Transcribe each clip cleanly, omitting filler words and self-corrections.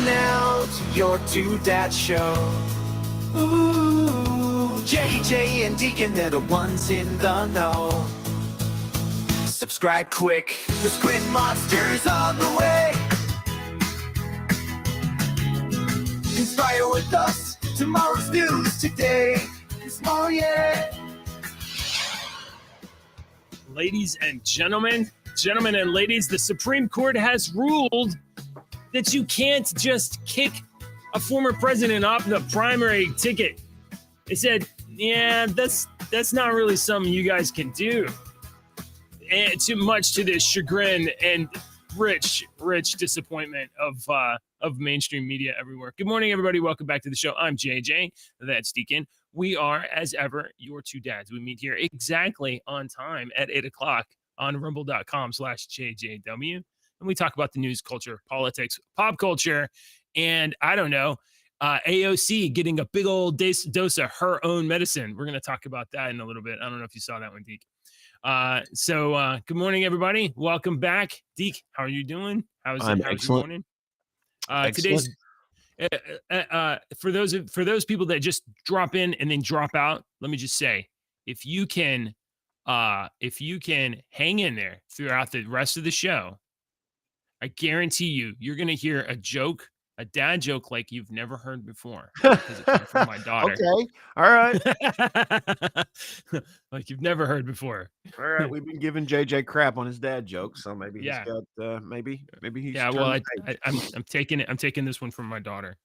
now to your two dad show. Ooh, JJ and Deacon, they're the ones in the know. Subscribe quick, the Squid Monster's on the way. Inspire with us, tomorrow's news today. Tomorrow, yeah. Ladies and gentlemen and ladies, the Supreme Court has ruled that you can't just kick a former president off the primary ticket. They said, yeah, that's not really something you guys can do. And too much to the chagrin and rich disappointment of mainstream media everywhere. Good morning, everybody. Welcome back to the show. I'm JJ. That's Deacon. We are, as ever, your two dads. We meet here exactly on time at 8 o'clock on rumble.com/JJW. And we talk about the news, culture, politics, pop culture, and I don't know, AOC getting a big old dose of her own medicine. We're going to talk about that in a little bit. I don't know if you saw that one, Deke. So good morning, everybody. Welcome back. Deke, how are you doing? How's your morning? Today's for those people that just drop in and then drop out, let me just say, if you can hang in there throughout the rest of the show, I guarantee you're going to hear a dad joke like you've never heard before, because it comes from my daughter. Okay. All right. Like you've never heard before. All right. We've been giving JJ crap on his dad jokes, so maybe he's got maybe he's well, I'm taking this one from my daughter.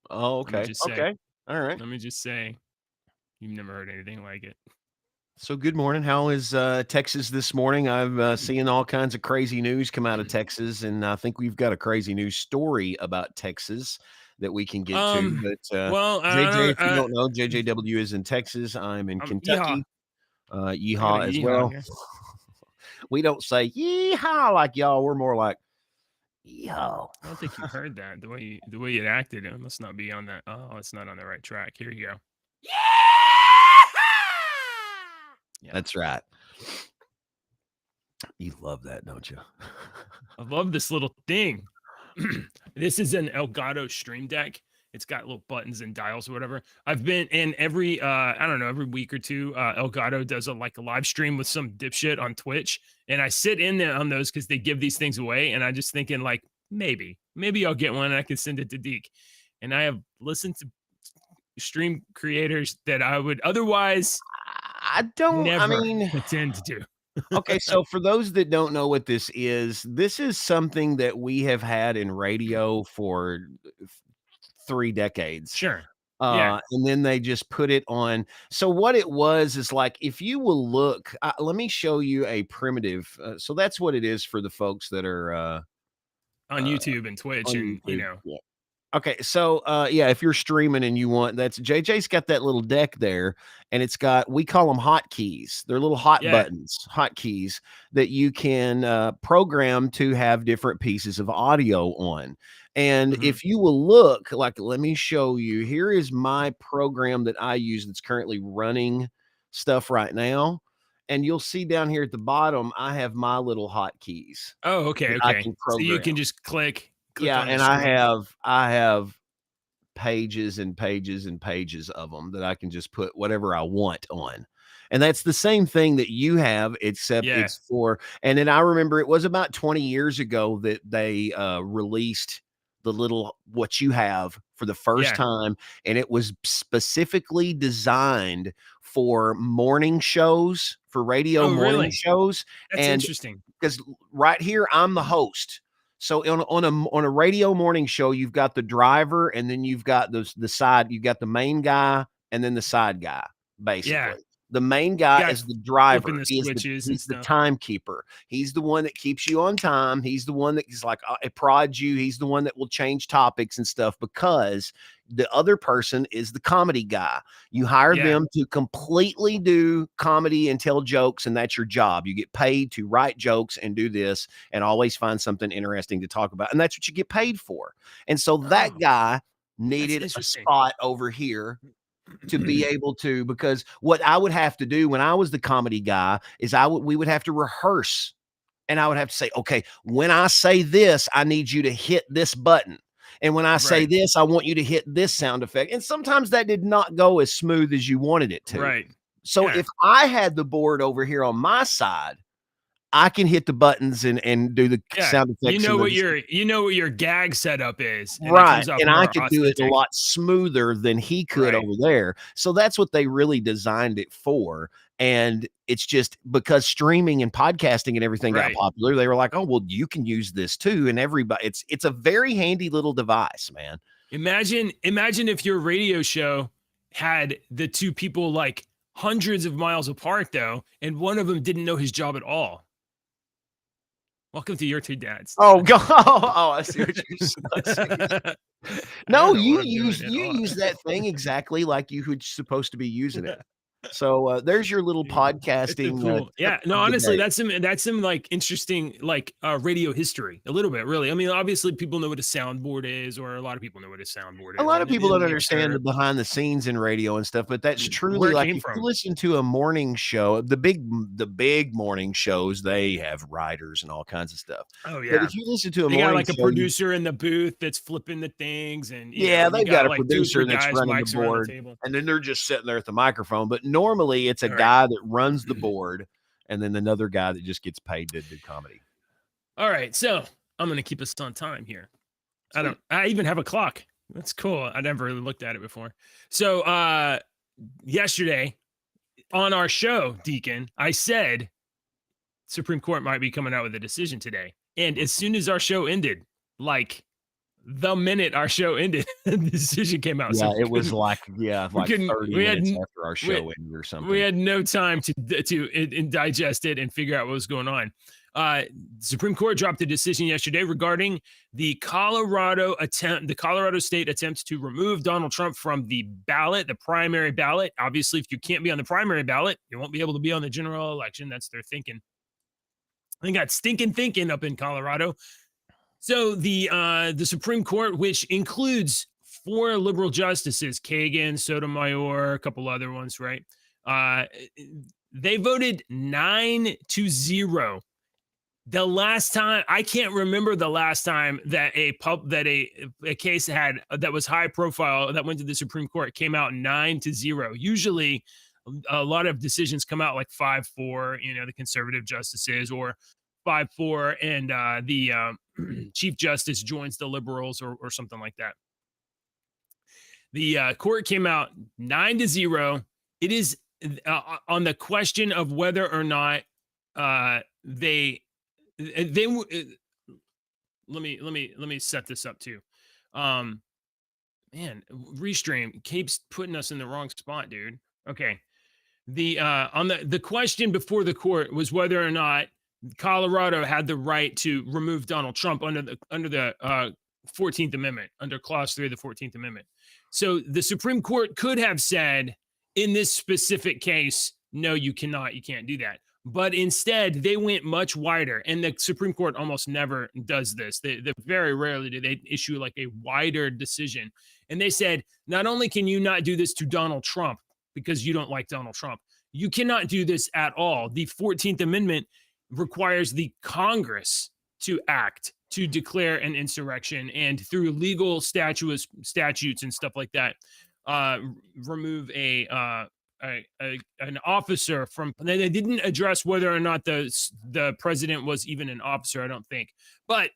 Oh, okay. Okay. All right. Let me just say, you've never heard anything like it. So good morning. How is Texas this morning? I've seen all kinds of crazy news come out of Texas, and I think we've got a crazy news story about Texas that we can get to. But JJ, if you don't know, JJW is in Texas. I'm in Kentucky. Yeehaw as well. We don't say yeehaw like y'all. We're more like yeehaw. I don't think you heard that. The way you acted, it must not be on that. Oh, it's not on the right track. Here you go. Yeah. That's right. You love that, don't you? I love this little thing. This is an Elgato Stream Deck. It's got little buttons and dials or whatever. I've been in every week or two, Elgato does a live stream with some dipshit on Twitch. And I sit in there on those because they give these things away. And I'm just thinking maybe I'll get one and I can send it to Deke. And I have listened to stream creators that I would otherwise pretend to do. Okay, so for those that don't know what this is something that we have had in radio for 3 decades. Sure. And then they just put it on. So what it was is if you will look, let me show you a primitive. So that's what it is for the folks that are on YouTube and Twitch and YouTube. Yeah. Okay, so if you're streaming and you want, that's JJ's got that little deck there, and it's got, we call them hotkeys. They're little buttons, hotkeys that you can program to have different pieces of audio on. And if you will look, let me show you. Here is my program that I use that's currently running stuff right now. And you'll see down here at the bottom, I have my little hotkeys. Oh, okay. So you can just click. Yeah, and I have pages and pages and pages of them that I can just put whatever I want on. And that's the same thing that you have, except it's for, and then I remember it was about 20 years ago that they released the little, what you have for the first time. And it was specifically designed for morning shows, for radio morning shows. That's interesting. Because right here, I'm the host. So on a radio morning show, you've got the driver, and then you've got the side. You've got the main guy, and then the side guy. Basically, the main guy is the driver. He's the timekeeper. He's the one that keeps you on time. He's the one that is it prods you. He's the one that will change topics and stuff, because the other person is the comedy guy. You hire them to completely do comedy and tell jokes, and that's your job. You get paid to write jokes and do this and always find something interesting to talk about. And that's what you get paid for. And so that guy needed a spot over here to be able to, because what I would have to do when I was the comedy guy is we would have to rehearse, and I would have to say, okay, when I say this, I need you to hit this button. And when I say this, I want you to hit this sound effect. And sometimes that did not go as smooth as you wanted it to. Right. So if I had the board over here on my side, I can hit the buttons and do the sound effects. You know what your gag setup is, and right? And I could do it a lot smoother than he could over there. So that's what they really designed it for. And it's just because streaming and podcasting and everything got popular, they were like, "Oh, well, you can use this too." And everybody, it's a very handy little device, man. Imagine if your radio show had the two people like hundreds of miles apart, though, and one of them didn't know his job at all. Welcome to Your Two Dads. Oh God! Oh, I see what you're saying. No, you use that thing exactly like you were supposed to be using it. So there's your little podcasting. Cool. No, honestly, that's some like interesting like radio history a little bit, really. I mean, obviously people know what a soundboard is, or a lot of people know what a soundboard is. A lot of people don't understand the behind the scenes in radio and stuff, but that's truly like if you listen to a morning show, the big morning shows, they have writers and all kinds of stuff. Oh yeah. But if you listen to a morning got like show, a producer in the booth that's flipping the things, and they've got a like producer that's running the board, and then they're just sitting there at the microphone. But normally it's a guy that runs the board and then another guy that just gets paid to do comedy. All right. So I'm going to keep us on time here. I even have a clock. That's cool. I never really looked at it before. So yesterday on our show, Deacon, I said Supreme Court might be coming out with a decision today. And as soon as our show ended, like the minute our show ended, the decision came out. Yeah, it was like 30 minutes after our show ended or something. We had no time to digest it and figure out what was going on. Supreme Court dropped a decision yesterday regarding the Colorado state attempt to remove Donald Trump from the ballot, the primary ballot. Obviously, if you can't be on the primary ballot, you won't be able to be on the general election. That's their thinking. They got stinking thinking up in Colorado. So the Supreme Court, which includes 4 liberal justices, Kagan, Sotomayor, a couple other ones, right? They voted 9-0. The last time, I can't remember the last time that a case that was high profile that went to the Supreme Court came out 9-0. Usually, a lot of decisions come out like 5-4. The conservative justices, or 5-4, and the Chief Justice joins the liberals, or something like that. The court came out 9-0. It is on the question of whether or not they let me set this up too. Man, Restream keeps putting us in the wrong spot, dude. Okay. On the question before the court was whether or not Colorado had the right to remove Donald Trump under the 14th Amendment, under Clause 3 of the 14th Amendment. So the Supreme Court could have said in this specific case, no, you cannot, you can't do that. But instead, they went much wider, and the Supreme Court almost never does this. They very rarely do they issue like a wider decision. And they said, not only can you not do this to Donald Trump because you don't like Donald Trump, you cannot do this at all. The 14th Amendment requires the Congress to act to declare an insurrection, and through legal statutes and stuff like that, remove an officer from. They didn't address whether or not the president was even an officer, I don't think. But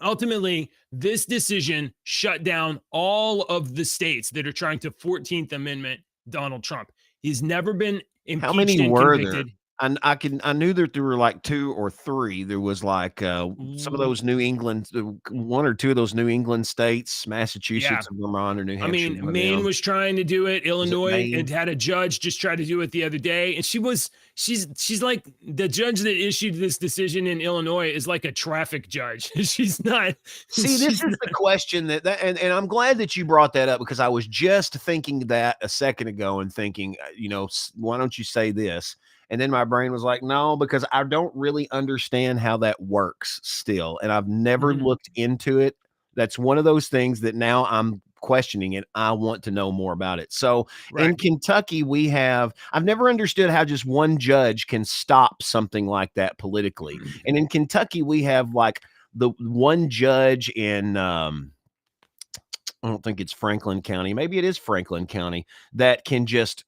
ultimately, this decision shut down all of the states that are trying to 14th Amendment Donald Trump. He's never been impeached. How many and were convicted. there? I knew that there were like 2 or 3. There was like some of those New England, 1 or 2 of those New England states, Massachusetts and Vermont or New Hampshire. I mean, Maine was trying to do it. Illinois and had a judge just try to do it the other day, and she's like, the judge that issued this decision in Illinois is like a traffic judge. She's not. See, this is the question and I'm glad that you brought that up, because I was just thinking that a second ago and thinking, why don't you say this? And then my brain was like, no, because I don't really understand how that works still. And I've never looked into it. That's one of those things that now I'm questioning it. I want to know more about it. So in Kentucky, I've never understood how just one judge can stop something like that politically. And in Kentucky, we have like the one judge in I don't think it's Franklin County. Maybe it is Franklin County that can just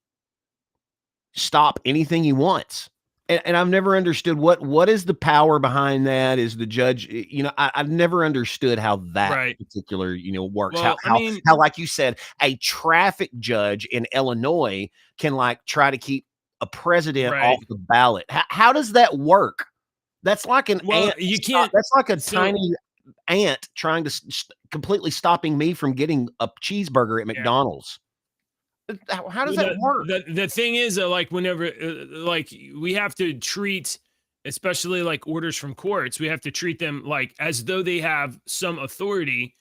stop anything he wants. And I've never understood what is the power behind that. Is the judge, I've never understood how that particular, works. Well, How, like you said, a traffic judge in Illinois can like try to keep a president off the ballot. How does that work? That's like an ant. You can't. That's like a tiny ant trying to completely stopping me from getting a cheeseburger at McDonald's. How does that work? The thing is, like whenever, like we have to treat, especially like orders from courts, we have to treat them like as though they have some authority,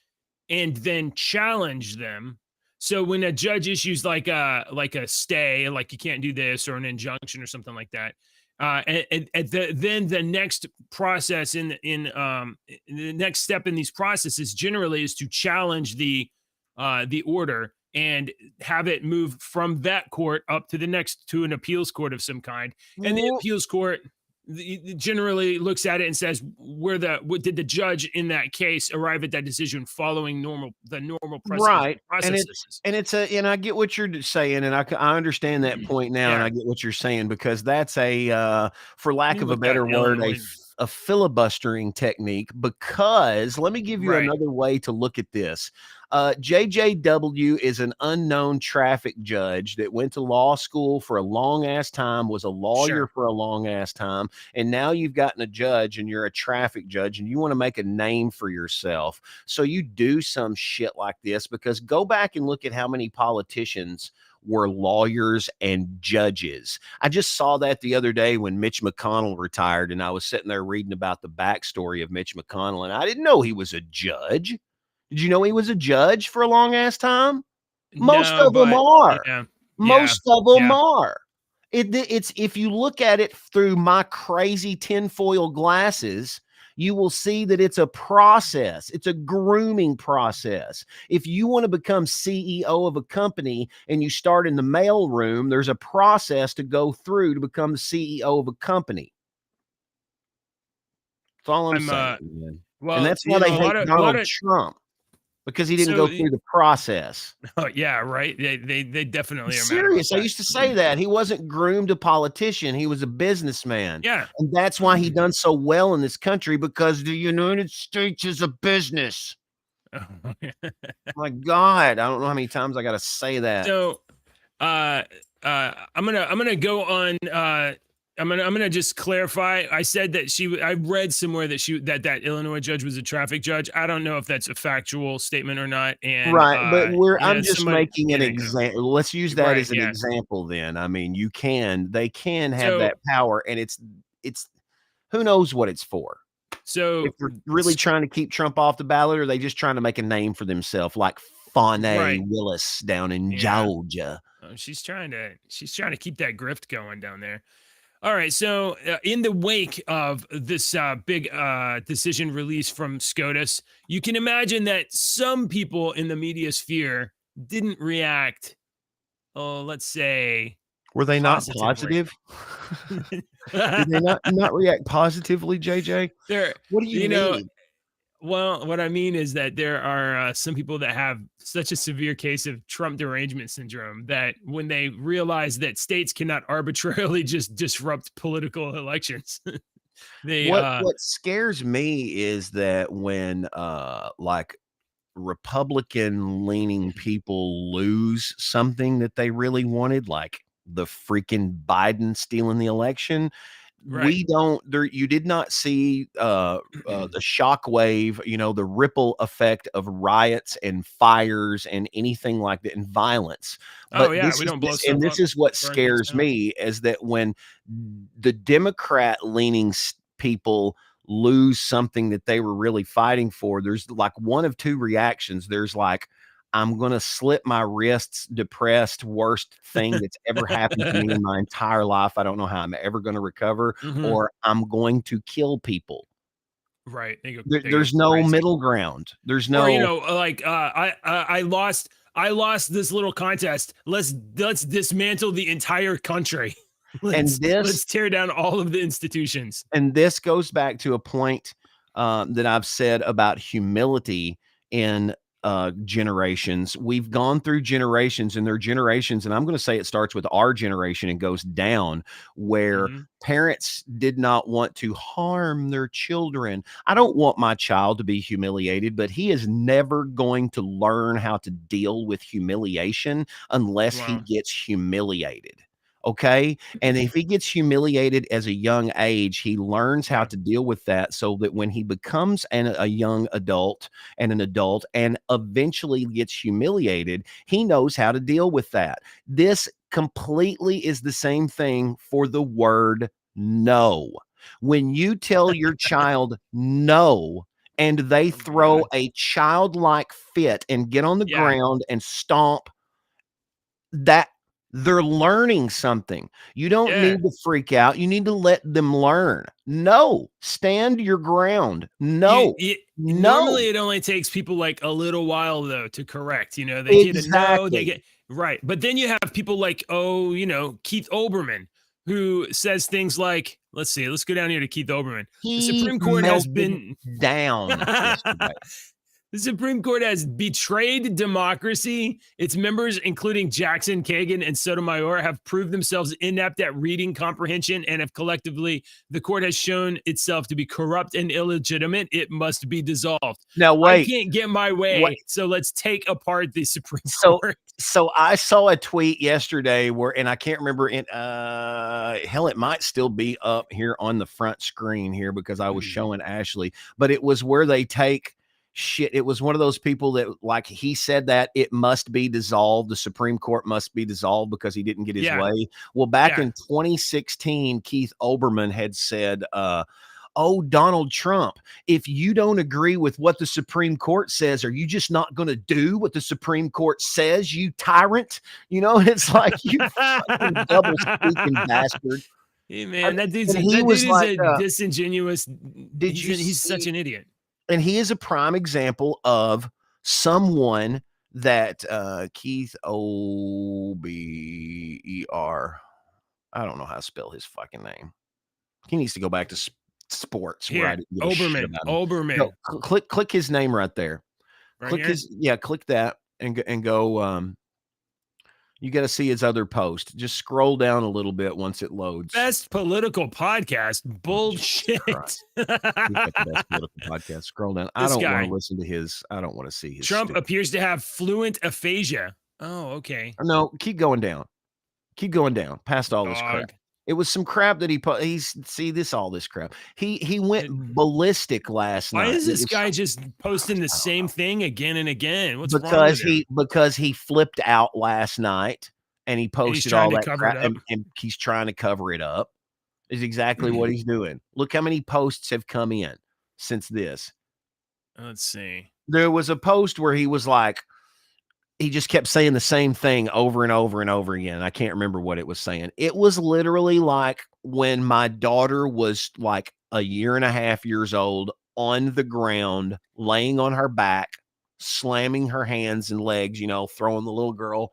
and then challenge them. So when a judge issues like a stay, like you can't do this, or an injunction or something like that, then the next process in the next step in these processes generally is to challenge the order and have it move from that court up to an appeals court of some kind. And the appeals court generally looks at it and says, what did the judge in that case arrive at that decision following the normal processes. And I get what you're saying, and I understand that point now, and I get what you're saying, because that's for lack of a better word, a filibustering technique. Because let me give you another way to look at this. JJW is an unknown traffic judge that went to law school for a long ass time, was a lawyer for a long ass time, and now you've gotten a judge and you're a traffic judge and you want to make a name for yourself. So you do some shit like this, because go back and look at how many politicians were lawyers and judges. I just saw that the other day when Mitch McConnell retired, and I was sitting there reading about the backstory of Mitch McConnell, and I didn't know he was a judge. Did you know he was a judge for a long ass time? Most of them are. Most of them are. It's if you look at it through my crazy tinfoil glasses, you will see that it's a process. It's a grooming process. If you want to become CEO of a company and you start in the mail room, there's a process to go through to become the CEO of a company. That's all I'm saying. Well, and that's why they hate Donald Trump. Because he didn't go through the process. Oh yeah, right. They definitely are serious. I used to say that he wasn't groomed a politician; he was a businessman. Yeah, and that's why he done so well in this country, because the United States is a business. My God, I don't know how many times I got to say that. So, I'm gonna go on. I'm gonna just clarify. I said that I read somewhere that that Illinois judge was a traffic judge. I don't know if that's a factual statement or not. And but I'm just making an example. Let's use that as an example. Then I mean, they can have that power, and it's who knows what it's for. So if they're really trying to keep Trump off the ballot, or are they just trying to make a name for themselves, like Fane Willis down in Georgia? She's trying to keep that grift going down there. All right, so in the wake of this big decision release from SCOTUS, you can imagine that some people in the media sphere didn't react, let's say, were they not positive? Did they not react positively, JJ? What do you mean? Well, what I mean is that there are some people that have such a severe case of Trump derangement syndrome that when they realize that states cannot arbitrarily just disrupt political elections, what scares me is that when like Republican leaning people lose something that they really wanted, like the freaking Biden stealing the election. You did not see the shockwave, the ripple effect of riots and fires and anything like that, and violence. But we don't blow stuff up. And this is what scares me, is that when the Democrat leaning people lose something that they were really fighting for, there's like one of two reactions. There's like, I'm going to slit my wrists, depressed, worst thing that's ever happened to me in my entire life. I don't know how I'm ever going to recover, or I'm going to kill people. Right. There's no middle ground. There's no, I lost this little contest. Let's dismantle the entire country. Let's tear down all of the institutions. And this goes back to a point that I've said about humility in generations. We've gone through generations, and there are generations, and I'm going to say it starts with our generation and goes down, where parents did not want to harm their children. I don't want my child to be humiliated, but he is never going to learn how to deal with humiliation unless he gets humiliated. Okay. And if he gets humiliated as a young age, he learns how to deal with that, so that when he becomes a young adult and an adult and eventually gets humiliated, he knows how to deal with that. This completely is the same thing for the word no. When you tell your child no, and they throw a childlike fit and get on the ground and stomp, that they're learning something. You don't need to freak out. You need to let them learn. No, stand your ground. No, no. Normally, it only takes people like a little while though to correct. You know, they get a no, they get right. But then you have people like, Keith Olbermann, who says things like, let's go down here to Keith Olbermann. The Supreme Court has been down yesterday. The Supreme Court has betrayed democracy. Its members, including Jackson, Kagan, and Sotomayor, have proved themselves inept at reading comprehension, and if collectively the court has shown itself to be corrupt and illegitimate, it must be dissolved. Now, wait. I can't get my way, so let's take apart the Supreme Court. So I saw a tweet yesterday where, and I can't remember it. Hell, it might still be up here on the front screen here because I was showing Ashley, but it was where they take shit. It was one of those people that, like, he said that it must be dissolved. The Supreme Court must be dissolved because he didn't get his way. Well, back in 2016, Keith Olbermann had said, oh, Donald Trump, if you don't agree with what the Supreme Court says, are you just not going to do what the Supreme Court says, you tyrant? You know, it's like, you fucking double speaking bastard. Hey, man, that dude is like, a disingenuous. He's such an idiot. And he is a prime example of someone that Keith O-B-E-R. I don't know how to spell his fucking name. He needs to go back to sports. Here, Olbermann. No, click his name right there. Click that and go. You got to see his other post. Just scroll down a little bit once it loads. Best political podcast. Bullshit. Best political podcast. Scroll down. I don't want to listen to his. I don't want to see his. Trump appears to have fluent aphasia. Oh, okay. No, keep going down. Keep going down past all this crap. It was some crap that all this crap. He went ballistic last night. Why is this guy just posting the same thing again and again? What's wrong with him? Because he flipped out last night and he posted all that crap and he's trying to cover it up. Is exactly what he's doing. Look how many posts have come in since this. Let's see. There was a post where he was like, he just kept saying the same thing over and over and over again. I can't remember what it was saying. It was literally like when my daughter was like 1.5 years old, on the ground, laying on her back, slamming her hands and legs, throwing the little girl.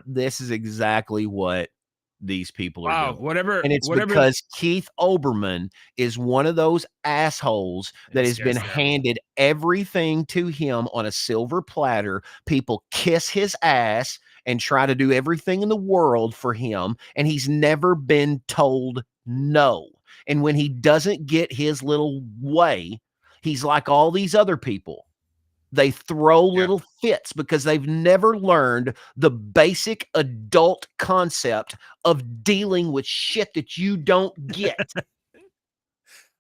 This is exactly what these people are doing. Whatever. And it's because Keith Olbermann is one of those assholes that has been handed everything to him on a silver platter. People kiss his ass and try to do everything in the world for him, and he's never been told no. And when he doesn't get his little way, he's like all these other people. They throw little fits because they've never learned the basic adult concept of dealing with shit that you don't get.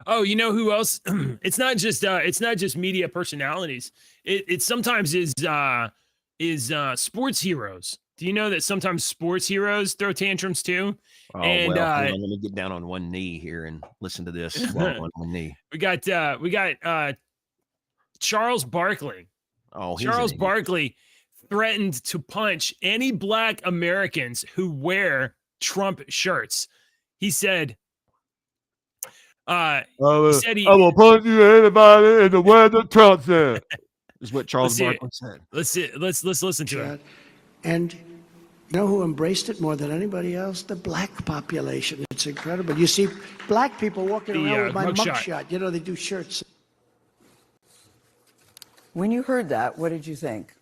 Oh, you know who else? It's not just media personalities. It sometimes is sports heroes. Do you know that sometimes sports heroes throw tantrums too? Oh, and let me get down on one knee here and listen to this on one knee. We got Charles Barkley. Oh, Charles Barkley threatened to punch any black Americans who wear Trump shirts. He said, I will punch you anybody in the way that Trump said. Is what Charles Barkley said. Let's listen to it. And You know who embraced it more than anybody else? The black population. It's incredible. You see black people walking around with my mugshot. You know, they do shirts. When you heard that, what did you think?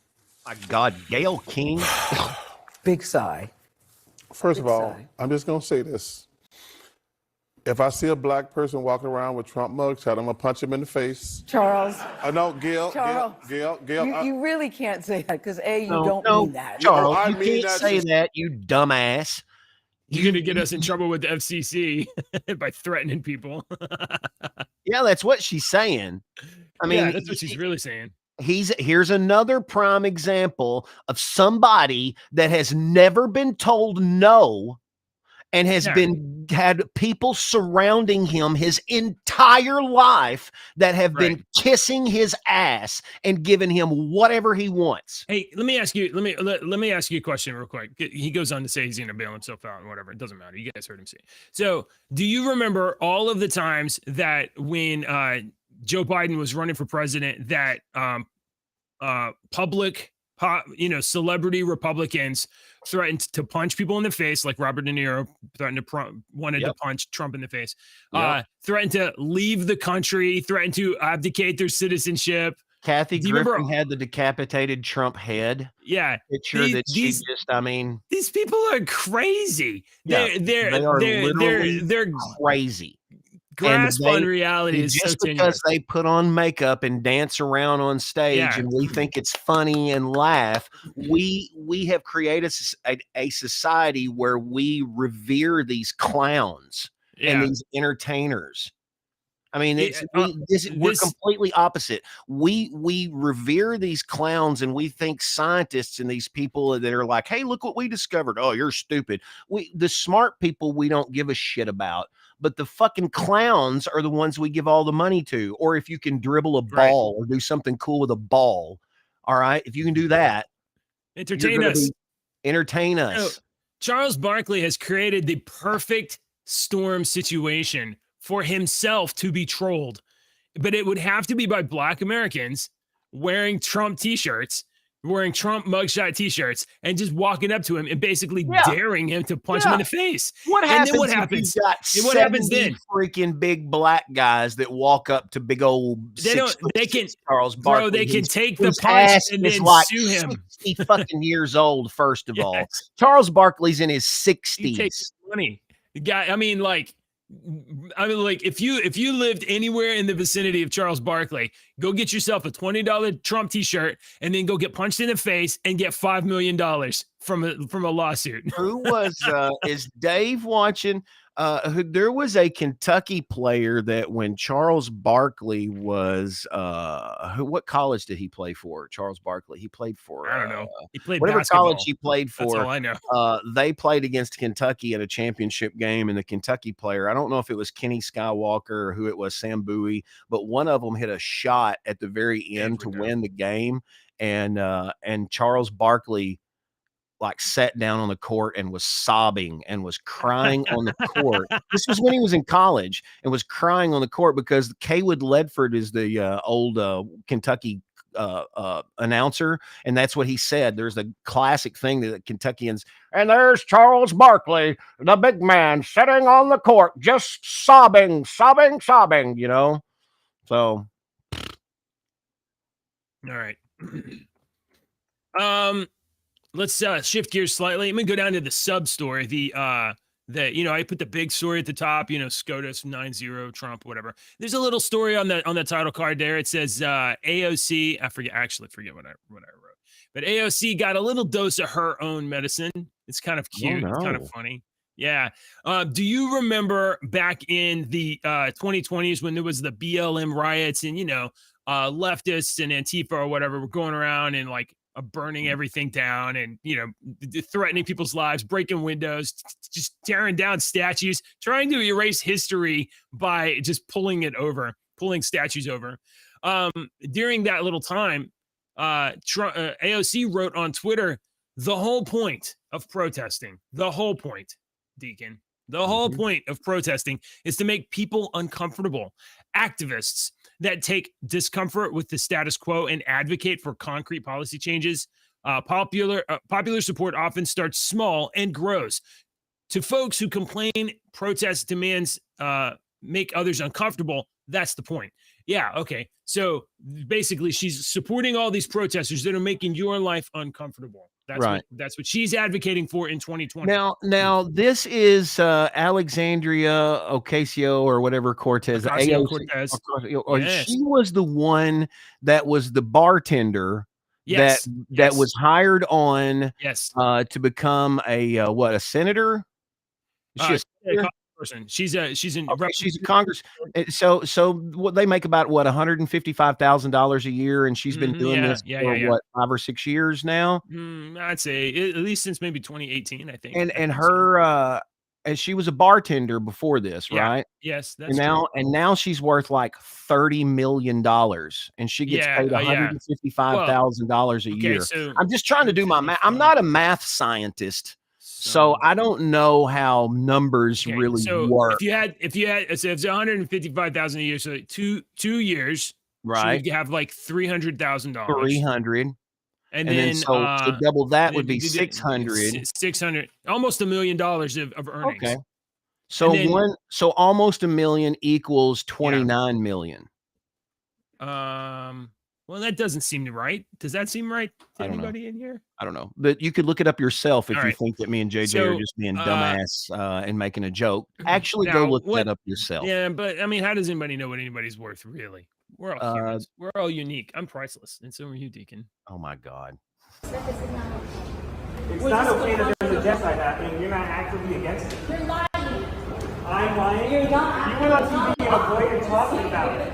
My God, Gayle King. Big sigh. First of all, I'm just going to say this. If I see a black person walking around with Trump mugshot, I'm going to punch him in the face. Charles. No, Gayle. Charles. Gayle. You really can't say that because you don't mean that. Charles, you can't say that, you dumbass. You're going to get us in trouble with the FCC by threatening people. Yeah, that's what she's saying. I mean, that's what she's really saying. Here's another prime example of somebody that has never been told no and has had people surrounding him his entire life that have been kissing his ass and giving him whatever he wants. Hey, let me ask you. Let me ask you a question real quick. He goes on to say he's going to bail himself out and whatever. It doesn't matter. You guys heard him say. So, do you remember all of the times that when Joe Biden was running for president, that celebrity Republicans threatened to punch people in the face, like Robert De Niro wanted to punch Trump in the face, threatened to leave the country, threatened to abdicate their citizenship. Kathy Griffin had the decapitated Trump head. Yeah. Picture that she just, I mean. These people are crazy. Yeah, they're crazy. Grasp on reality is just so because they put on makeup and dance around on stage and we think it's funny and laugh. We have created a society where we revere these clowns and these entertainers. I mean, we're completely opposite. We revere these clowns and we think scientists and these people that are like, hey, look what we discovered. Oh, you're stupid. The smart people we don't give a shit about. But the fucking clowns are the ones we give all the money to. Or if you can dribble a ball or do something cool with a ball. All right. If you can do that. Entertain us. Entertain us. So, Charles Barkley has created the perfect storm situation for himself to be trolled. But it would have to be by Black Americans wearing Trump t-shirts, wearing Trump mugshot t-shirts, and just walking up to him and basically daring him to punch him in the face. What happens? And then what happens? What happens then? Freaking big black guys that walk up to big old Charles Barkley. Bro, they can take the punch and then sue him. 60 fucking years old, first of all. Charles Barkley's in his 60s. He takes money. The guy, I mean, like, if you lived anywhere in the vicinity of Charles Barkley, go get yourself a $20 Trump t-shirt and then go get punched in the face and get $5 million from a lawsuit. Who was is Dave watching? There was a Kentucky player that when Charles Barkley was what college did he play for? Charles Barkley. He played for I don't know. He played whatever basketball. college he played for. That's all I know. They played against Kentucky at a championship game, and the Kentucky player, I don't know if it was Kenny Skywalker or who it was, Sam Bowie, but one of them hit a shot at the very end to win the game, and Charles Barkley like sat down on the court and was sobbing and was crying on the court. This was when he was in college and was crying on the court because Kaywood Ledford is the old Kentucky announcer. And that's what he said. There's a classic thing that Kentuckians, and there's Charles Barkley, the big man sitting on the court, just sobbing, you know? So. All right. Let's shift gears slightly. I'm gonna go down to the sub story. I put the big story at the top. SCOTUS 9-0 Trump, whatever. There's a little story on the title card there. It says AOC. I forget what I wrote. But AOC got a little dose of her own medicine. It's kind of cute. Oh, no. It's kind of funny. Yeah. Do you remember back in the 2020s when there was the BLM riots and leftists and Antifa or whatever were going around and like burning everything down and, threatening people's lives, breaking windows, just tearing down statues, trying to erase history by just pulling statues over. During that little time, AOC wrote on Twitter, the whole point of protesting, Deacon, the whole point of protesting is to make people uncomfortable. Activists that take discomfort with the status quo and advocate for concrete policy changes Popular support often starts small and grows. To folks who complain, protest, demands make others uncomfortable, that's the point. Yeah, okay. So basically, she's supporting all these protesters that are making your life uncomfortable. That's what she's advocating for in 2020. Now this is Alexandria Ocasio or whatever Cortez. Cortez. Yes. She was the one that was the bartender yes. that was hired on to become a senator? Is she a person? She's in she's a Congress. So what they make about $155,000 a year, and she's been doing this for what 5 or 6 years now. I'd say at least since maybe 2018, I think. And her and she was a bartender before this, right? Yes, that's true. And now she's worth like $30 million, and she gets paid $155,000 a year. So I'm just trying to do my math. I'm not a math scientist. So I don't know how numbers really work. If you had, so it's 155,000 a year, so 2 years, right? So you have like $300,000. 300, and then to double that would be 600. 600, almost $1 million of earnings. Okay, so almost $1 million equals 29 million. Well, that doesn't seem right. Does that seem right to anybody in here? I don't know. But you could look it up yourself if you think that me and JJ are just being dumbass and making a joke. Actually, go look that up yourself. Yeah, but I mean, how does anybody know what anybody's worth, really? We're all humans. We're all unique. I'm priceless, and so are you, Deacon. Oh, my God. It's not okay that there's a genocide happening. You're not actively against it. You're lying. I'm lying. You're not. You went on TV and avoided talking about it.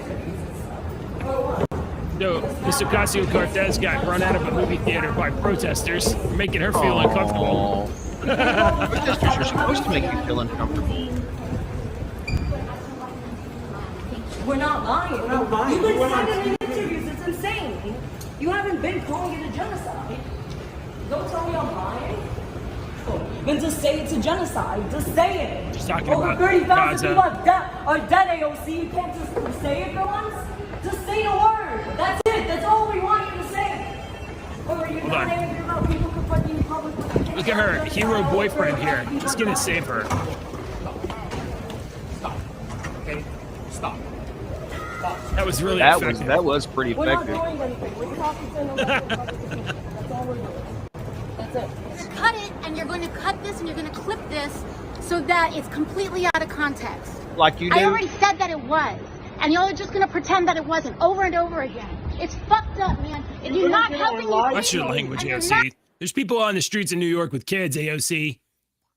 So, Ms. Ocasio-Cortez got run out of a movie theater by protesters, making her feel uncomfortable. Protesters are supposed to make you feel uncomfortable. We're not lying. We're not lying. You've been sending in interviews. It's insane. You haven't been calling it a genocide. Don't tell me I'm lying. Then just say it's a genocide. Just say it. Just talking Over about 30,000 people are dead, AOC. You can't just say it for once. Just say the word. That's it. That's all we want you to say. Or you're not angry about people confronting you publicly. Look at her hero boyfriend here. Just gonna save her. Stop. Okay? Stop. That was really effective. That was pretty effective. We're not doing anything. We're talking to nobody. That's all we're doing. That's it. Cut it, and you're going to cut this, and you're going to clip this so that it's completely out of context. Like you do? I already said that it was. And y'all are just going to pretend that it wasn't over and over again. It's fucked up, man. If you're not helping me, what's your language, AOC? There's people on the streets in New York with kids, AOC.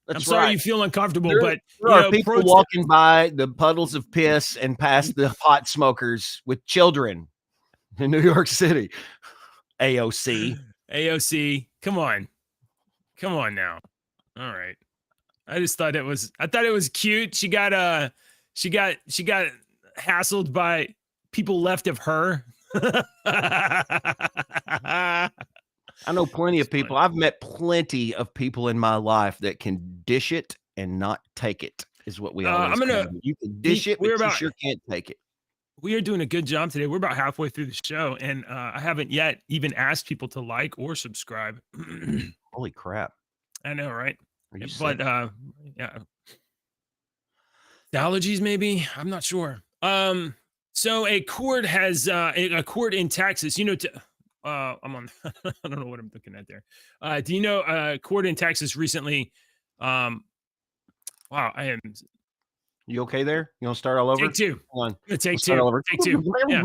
I'm sorry you feel uncomfortable, but there are people walking by the puddles of piss and past the pot smokers with children in New York City. AOC. AOC, come on now. All right. I thought it was cute. She got hassled by people left of her. I know plenty of people. I've met plenty of people in my life that can dish it and not take it, is what we always say. You can dish it, but you sure can't take it. We are doing a good job today. We're about halfway through the show, and I haven't yet even asked people to like or subscribe. Holy crap. I know, right? But yeah. The allergies, maybe? I'm not sure. So a court has a court in Texas, I'm on I don't know what I'm looking at there. Do you know a court in Texas recently? Wow, I am. You okay there? You want to start all over? Take two. Hold on. Take two. Take two. Yeah.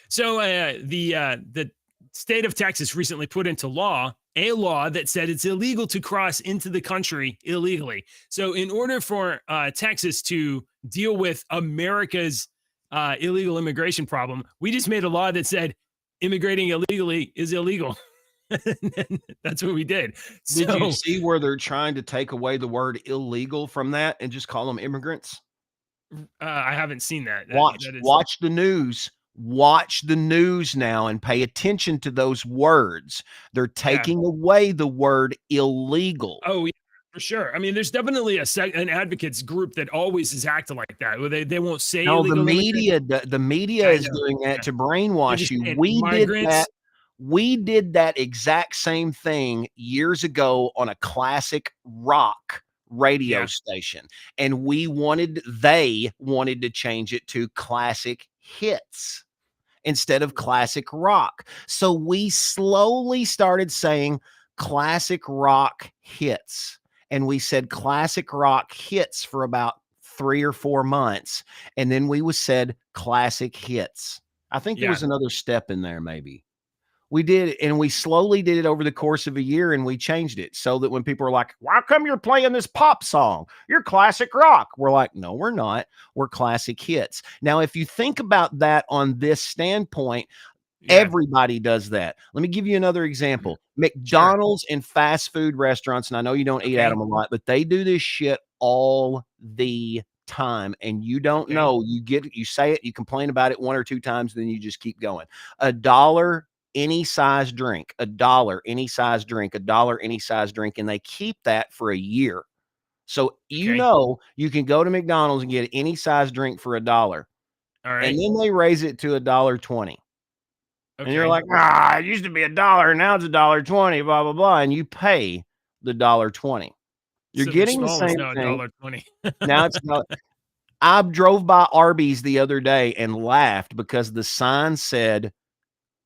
So the state of Texas recently put into law a law that said it's illegal to cross into the country illegally. So in order for Texas to deal with America's illegal immigration problem, we just made a law that said immigrating illegally is illegal. That's what we did. Did you see where they're trying to take away the word illegal from that and just call them immigrants? I haven't seen that. Watch the news. Watch the news now and pay attention to those words. They're taking away the word illegal. Oh, yeah, for sure. I mean, there's definitely an advocates group that always is acting like that. Where they won't say no, illegal. The media is doing that to brainwash you. We did that exact same thing years ago on a classic rock radio station. And they wanted to change it to classic hits instead of classic rock. So we slowly started saying classic rock hits. And we said classic rock hits for about 3 or 4 months. And then we said classic hits. I think there was another step in there, maybe. We did, and we slowly did it over the course of a year, and we changed it so that when people are like, why come you're playing this pop song? You're classic rock. We're like, no, we're not. We're classic hits. Now, if you think about that on this standpoint, everybody does that. Let me give you another example. McDonald's and fast food restaurants, and I know you don't eat at them a lot, but they do this shit all the time, and you don't know. You say it, you complain about it 1 or 2 times, then you just keep going. $1 any size drink, $1 any size drink, $1 any size drink, and they keep that for a year. So you know you can go to McDonald's and get any size drink for $1. All right. And then they raise it to $1.20. And you're like, it used to be $1, now it's $1.20, blah, blah, blah. And you pay the $1.20. You're getting the same now thing. $1.20. Now it's not. I drove by Arby's the other day and laughed because the sign said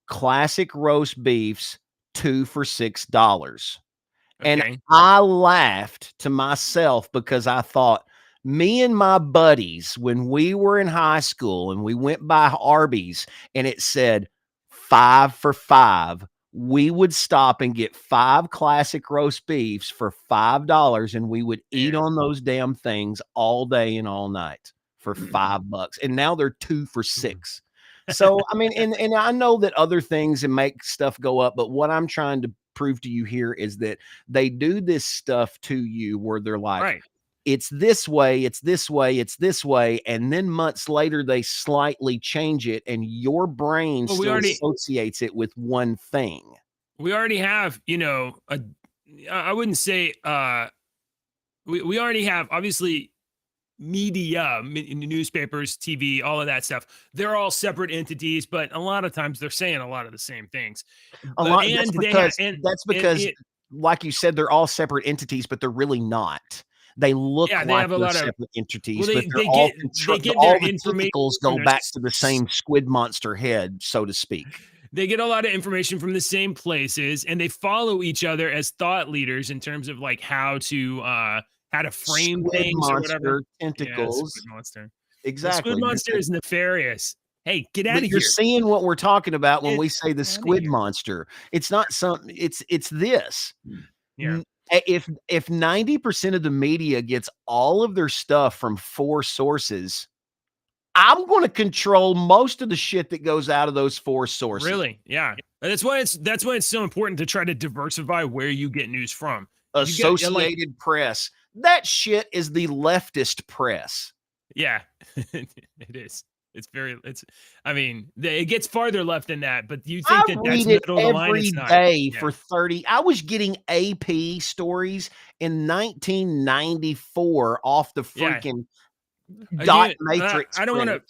classic roast beefs 2 for $6. And I laughed to myself because I thought, me and my buddies, when we were in high school and we went by Arby's and it said 5 for $5, we would stop and get 5 classic roast beefs for $5, and we would eat on those damn things all day and all night for $5. And now they're 2 for $6. So, I mean, and I know that other things and make stuff go up, but what I'm trying to prove to you here is that they do this stuff to you where they're like, it's this way, it's this way, it's this way. And then months later, they slightly change it, and your brain still associates it with one thing. We already have, I wouldn't say, we already have, obviously, media, newspapers, TV, all of that stuff. They're all separate entities, but a lot of times they're saying a lot of the same things. That's because, like you said, they're all separate entities, but they're really not. They look like they're separate entities, but they're all the tentacles go back to the same squid monster head, so to speak. They get a lot of information from the same places, and they follow each other as thought leaders in terms of like how to frame things or whatever. Tentacles. Yeah, squid monster. Exactly. The squid monster is nefarious. Hey, get out of here. You're seeing what we're talking about when we say the squid monster. It's not something, it's this. Yeah. If 90% of the media gets all of their stuff from 4 sources, I'm going to control most of the shit that goes out of those 4 sources. Really? Yeah. That's why it's so important to try to diversify where you get news from. Associated Press. That shit is the leftist press. Yeah, it is. It gets farther left than that, but you think that's middle of the line? It's not. Every day for 30. I was getting AP stories in 1994 off the freaking dot matrix. I don't want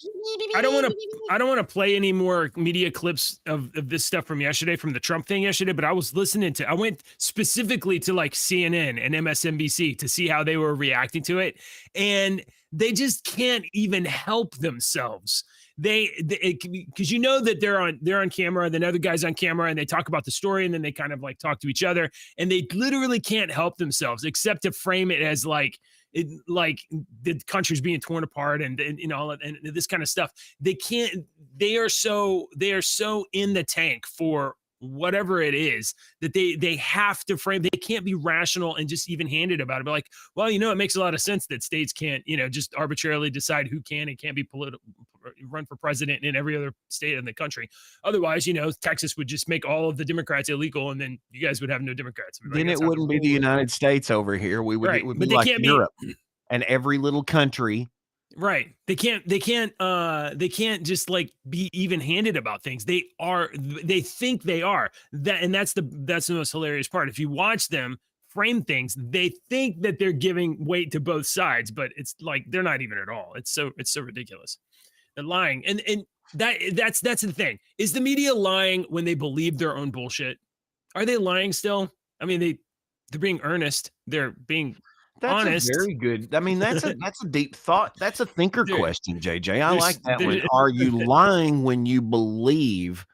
to play any more media clips of this stuff from yesterday, from the Trump thing yesterday, but I was I went specifically to like CNN and MSNBC to see how they were reacting to it, and they just can't even help themselves. Because that they're on camera, and then other guys on camera, and they talk about the story, and then they kind of like talk to each other, and they literally can't help themselves except to frame it as like the country's being torn apart and this kind of stuff. They are so in the tank for whatever it is that they have to frame. They can't be rational and just even-handed about it. But like, well, it makes a lot of sense that states can't, just arbitrarily decide who can and can't be run for president in every other state in the country. Otherwise, Texas would just make all of the Democrats illegal, and then you guys would have no Democrats. Then it wouldn't be the United States over here. It would be like Europe and every little country. Right. They can't just like be even-handed about things. They think they are that. And that's the most hilarious part. If you watch them frame things, they think that they're giving weight to both sides, but it's like, they're not even at all. It's so ridiculous. They're lying. And that's the thing. Is the media lying when they believe their own bullshit? Are they lying still? I mean, they're being earnest. They're being honest. A very good. I mean, that's a deep thought. That's a thinker question, JJ. I like that one. Are you lying when you believe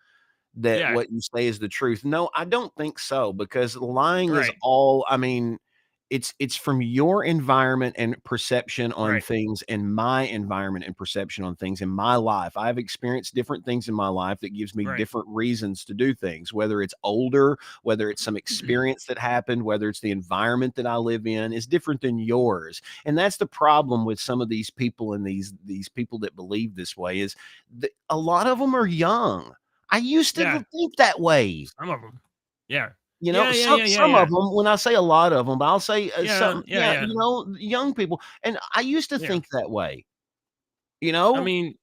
that what you say is the truth? No, I don't think so, because lying is all, I mean, it's from your environment and perception on things, and my environment and perception on things in my life. I've experienced different things in my life that gives me different reasons to do things, whether it's older, whether it's some experience that happened, whether it's the environment that I live in is different than yours. And that's the problem with some of these people and these people that believe this way, is that a lot of them are young. I used to think that way. Some of them. Yeah. You know, some of them, when I say a lot of them, I'll say some, you know, young people. And I used to think that way. You know, I mean,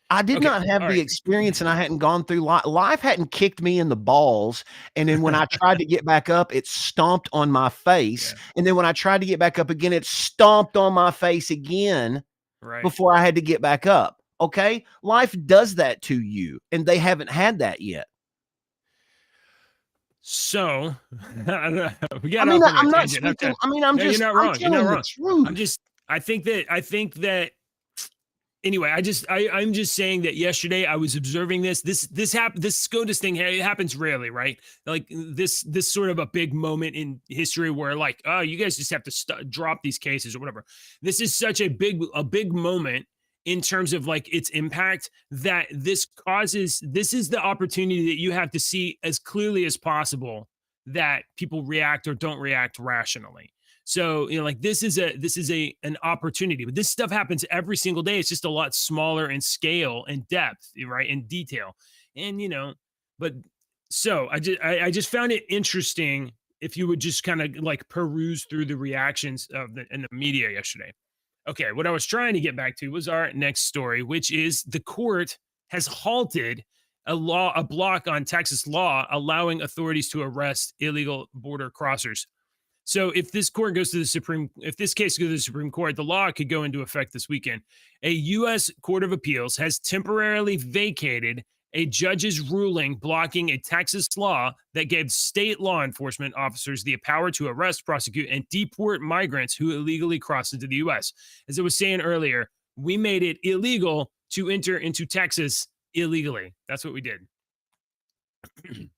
I did not have the experience, and I hadn't gone through life hadn't kicked me in the balls. And then when I tried to get back up, it stomped on my face. And then when I tried to get back up again, it stomped on my face again before I had to get back up. Okay. Life does that to you, and they haven't had that yet. So we got I'm not speaking. I mean, I'm just. You're not wrong. You're not wrong. Truth. I think that. Anyway, I'm just saying that yesterday I was observing this SCOTUS thing. It happens rarely, right? Like this sort of a big moment in history where, like, oh, you guys just have to drop these cases or whatever. This is such a big moment in terms of like its impact, that this is the opportunity that you have to see as clearly as possible that people react or don't react rationally. So, you know, like this is an opportunity, but this stuff happens every single day. It's just a lot smaller in scale and depth, right? In detail. And, you know, but so I just found it interesting if you would just kind of like peruse through the reactions in the media yesterday. Okay, what I was trying to get back to was our next story, which is the court has halted a block on Texas law allowing authorities to arrest illegal border crossers. So if this case goes to the Supreme Court, the law could go into effect this weekend. A U.S. Court of Appeals has temporarily vacated a judge's ruling blocking a Texas law that gave state law enforcement officers the power to arrest, prosecute, and deport migrants who illegally cross into the U.S. As I was saying earlier, we made it illegal to enter into Texas illegally. That's what we did.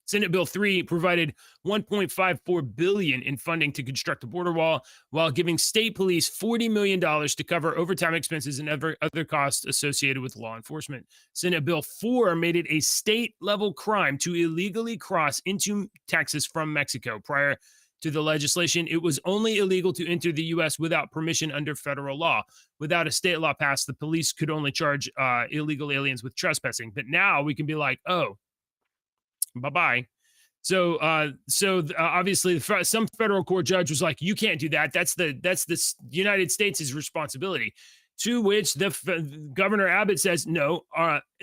Senate Bill 3 provided $1.54 billion in funding to construct a border wall, while giving state police $40 million to cover overtime expenses and other costs associated with law enforcement. Senate Bill 4 made it a state-level crime to illegally cross into Texas from Mexico. Prior to the legislation, it was only illegal to enter the U.S. without permission under federal law. Without a state law passed, the police could only charge illegal aliens with trespassing. But now we can be like, oh, bye-bye. So obviously some federal court judge was like, you can't do that. That's the United States' responsibility. To which Governor Abbott says, no,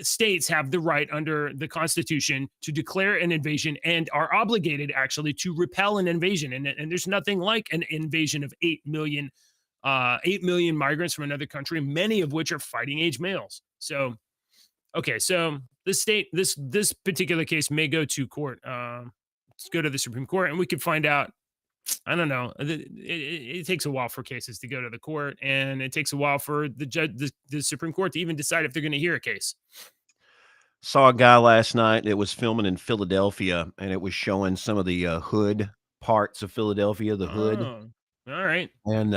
states have the right under the Constitution to declare an invasion and are obligated actually to repel an invasion. And there's nothing like an invasion of 8 million migrants from another country, many of which are fighting age males. So, okay, so this particular case may go to court. Let's go to the Supreme Court, and we could find out. I don't know. It takes a while for cases to go to the court, and it takes a while for the Supreme Court to even decide if they're going to hear a case. Saw a guy last night that was filming in Philadelphia, and it was showing some of the hood parts of Philadelphia, the hood. Oh, all right. And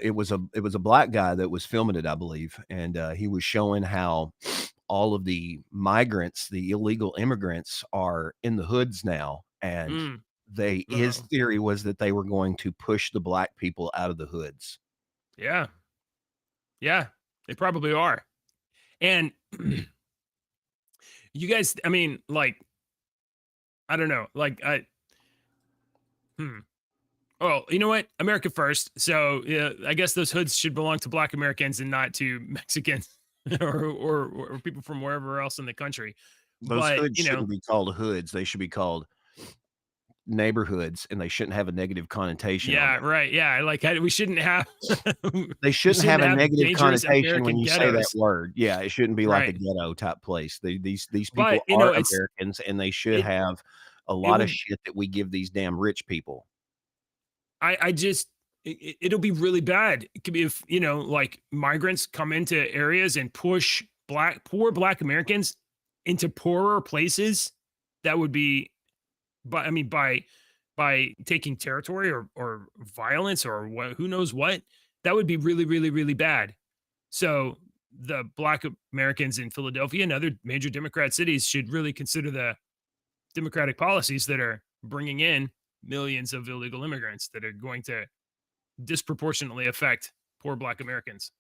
it was a black guy that was filming it, I believe, and he was showing how all of the migrants, the illegal immigrants, are in the hoods now, and his theory was that they were going to push the black people out of the hoods. Yeah, they probably are. And you guys, I mean, like, I don't know, like, oh, you know what? America first. So yeah, I guess those hoods should belong to Black Americans and not to Mexicans or people from wherever else in the country. Those hoods shouldn't be called hoods. They should be called neighborhoods, and they shouldn't have a negative connotation. Yeah, right. Yeah, like we shouldn't have. They shouldn't have a negative connotation when you say that ghettos. word. Yeah, it shouldn't be like a ghetto type place. These people are Americans, and they should have a lot of shit that we give these damn rich people. I just it'll be really bad. It could be if, you know, like migrants come into areas and push poor black Americans into poorer places. That would be, but I mean, by taking territory or violence or what, who knows what, that would be really, really, really bad. So the black Americans in Philadelphia and other major Democrat cities should really consider the Democratic policies that are bringing in millions of illegal immigrants that are going to disproportionately affect poor black Americans.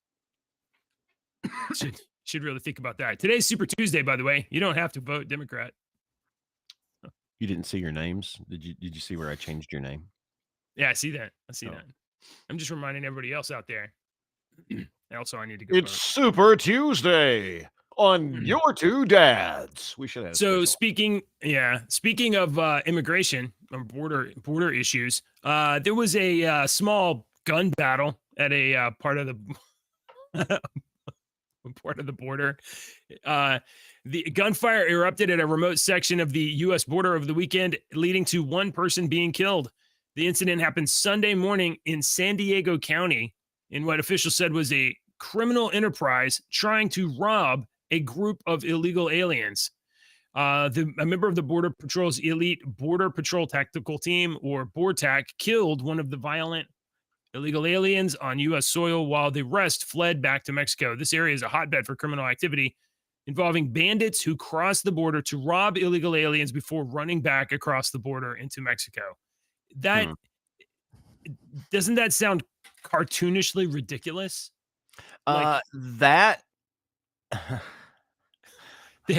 Should really think about that. Today's Super Tuesday, by the way. You don't have to vote Democrat. You didn't see your names? Did you see where I changed your name? Yeah, I see that. I see that. I'm just reminding everybody else out there. Also, I need to go. It's Super Tuesday on Your Two Dads. We should have. So speaking of immigration or border issues, there was a small gun battle at a part of the border. The gunfire erupted at a remote section of the U.S. border over the weekend, leading to one person being killed. The incident happened Sunday morning in San Diego County in what officials said was a criminal enterprise trying to rob a group of illegal aliens. A member of the Border Patrol's elite Border Patrol Tactical Team, or BORTAC, killed one of the violent illegal aliens on U.S. soil while the rest fled back to Mexico. This area is a hotbed for criminal activity involving bandits who cross the border to rob illegal aliens before running back across the border into Mexico. That doesn't that sound cartoonishly ridiculous? All right. We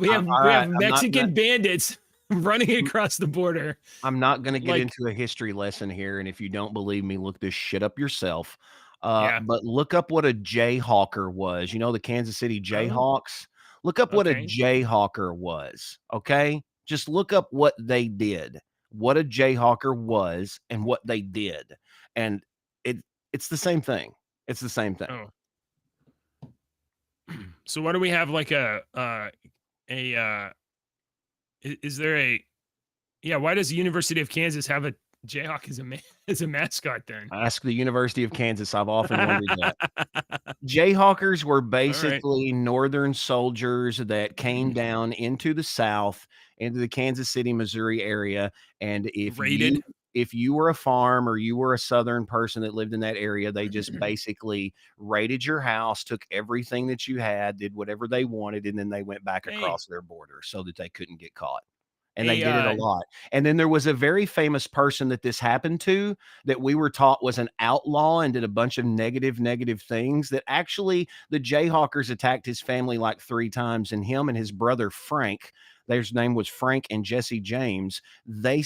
have Mexican bandits running across the border. I'm not going to get into a history lesson here, and if you don't believe me, look this shit up yourself. But look up what a Jayhawker was. You know, the Kansas City Jayhawks? Look up what a Jayhawker was, okay? Just look up what they did, what a Jayhawker was, and what they did. And it's the same thing. It's the same thing. Oh. So why do we have like is there why does the University of Kansas have a Jayhawk as a mascot then? Ask the University of Kansas. I've often wondered that. Jayhawkers were basically northern soldiers that came down into the South, into the Kansas City, Missouri area. And if you were a farm or you were a Southern person that lived in that area, they just basically raided your house, took everything that you had, did whatever they wanted, and then they went back across their border so that they couldn't get caught. And they did it a lot. And then there was a very famous person that this happened to that we were taught was an outlaw and did a bunch of negative things, that actually the Jayhawkers attacked his family like 3 times, and him and his brother Frank, their name was Frank and Jesse James, they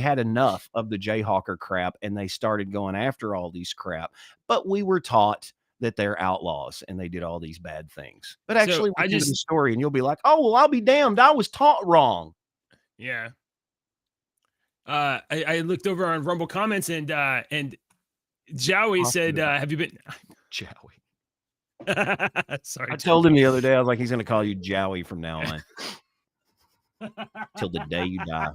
had enough of the Jayhawker crap, and they started going after all these crap. But we were taught that they're outlaws and they did all these bad things. But actually, I just the story, and you'll be like, oh, well, I'll be damned, I was taught wrong. Yeah. I looked over on Rumble comments, and Joey said, have you been Joey? Sorry. I told him the other day, I was like, he's going to call you Joey from now on. Till the day you die.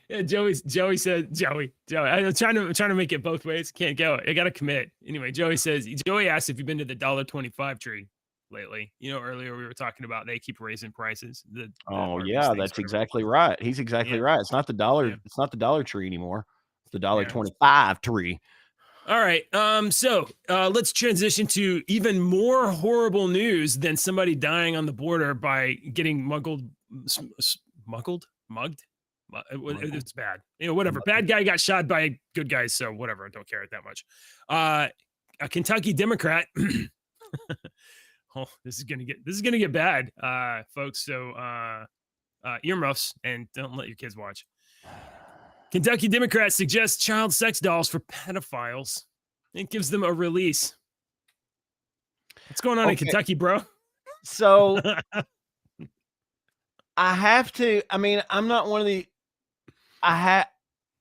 Yeah, Joey said, Joey. I'm trying to make it both ways. Can't go. I got to commit. Anyway, Joey asked if you've been to the $1.25 tree lately. You know, earlier we were talking about they keep raising prices. That's exactly right. He's exactly right. It's not the dollar. Yeah. It's not the Dollar Tree anymore. It's the $1.25 tree. All right. So let's transition to even more horrible news than somebody dying on the border by getting mugged. It's bad. You know, whatever. Bad guy got shot by good guys. So whatever. I don't care that much. A Kentucky Democrat. Oh, this is gonna get bad, folks. So earmuffs and don't let your kids watch. Kentucky Democrat suggests child sex dolls for pedophiles. It gives them a release. What's going on in Kentucky, bro? So I have to. I mean, I'm not one of the. I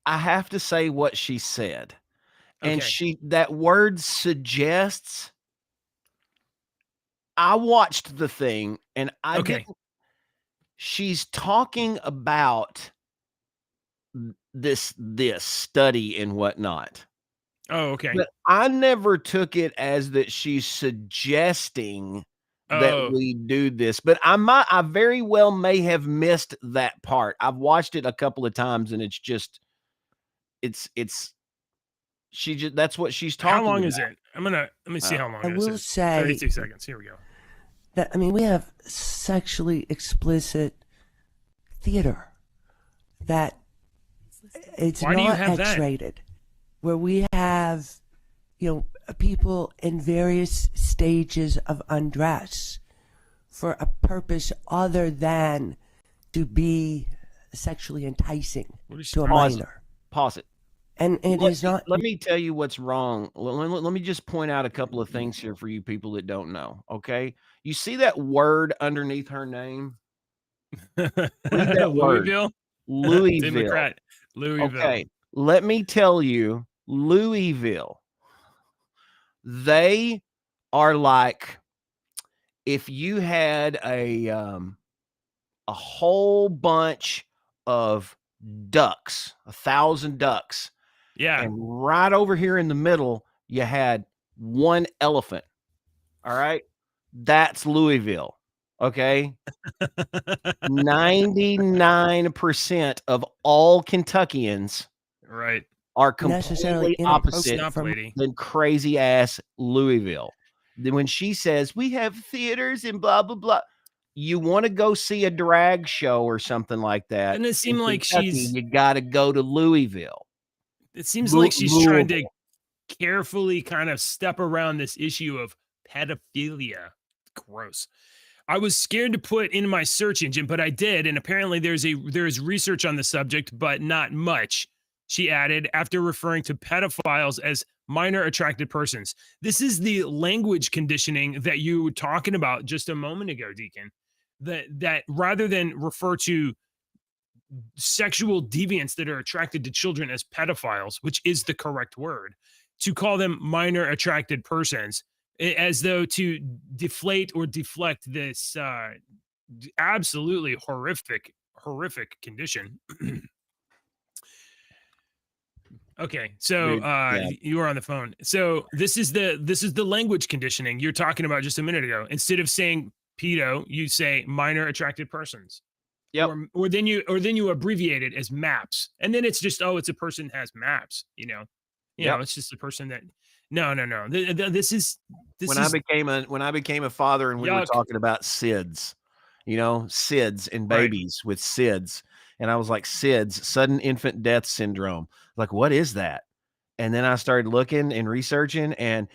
have to say what she said, and that word suggests. I watched the thing, and I didn't. She's talking about this study and whatnot. Oh, okay. But I never took it as that she's suggesting that we do this, but I very well may have missed that part. I've watched it a couple of times, and it's that's what she's talking about. How long is it? Let me see how long it is. I will say 32 seconds. Here we go. That, I mean, we have sexually explicit theater that it's Why do you not have that? X-rated, where we have, people in various stages of undress for a purpose other than to be sexually enticing to a minor. Pause it. And it is not. Let me tell you what's wrong. Let me just point out a couple of things here for you people that don't know. Okay, you see that word underneath her name? Read that word. Louisville. Democrat. Louisville. Okay, let me tell you, Louisville. They are like if you had a whole bunch of ducks, 1,000 ducks. Yeah. And right over here in the middle, you had one elephant. All right. That's Louisville. Okay. 99% of all Kentuckians are completely opposite than crazy ass Louisville. Then when she says we have theaters and blah, blah, blah, you want to go see a drag show or something like that. Doesn't it seem like you got to go to Louisville. It seems like she's trying to carefully kind of step around this issue of pedophilia. Gross. I was scared to put in my search engine, but I did. And apparently there's research on the subject, but not much. She added, after referring to pedophiles as minor attracted persons. This is the language conditioning that you were talking about just a moment ago, Deacon. That rather than refer to sexual deviants that are attracted to children as pedophiles, which is the correct word, to call them minor attracted persons, as though to deflate or deflect this absolutely horrific condition. Okay, so you were on the phone. So this is the language conditioning you're talking about just a minute ago. Instead of saying pedo, you say minor attracted persons. Yep. Or then you abbreviate it as MAPS, and then it's just it's a person has MAPS. You know, it's just a person that. No. This is when I became a father, and we were talking about SIDS, SIDS and babies with SIDS, and I was like, SIDS, sudden infant death syndrome. Like, what is that? And then I started looking and researching, and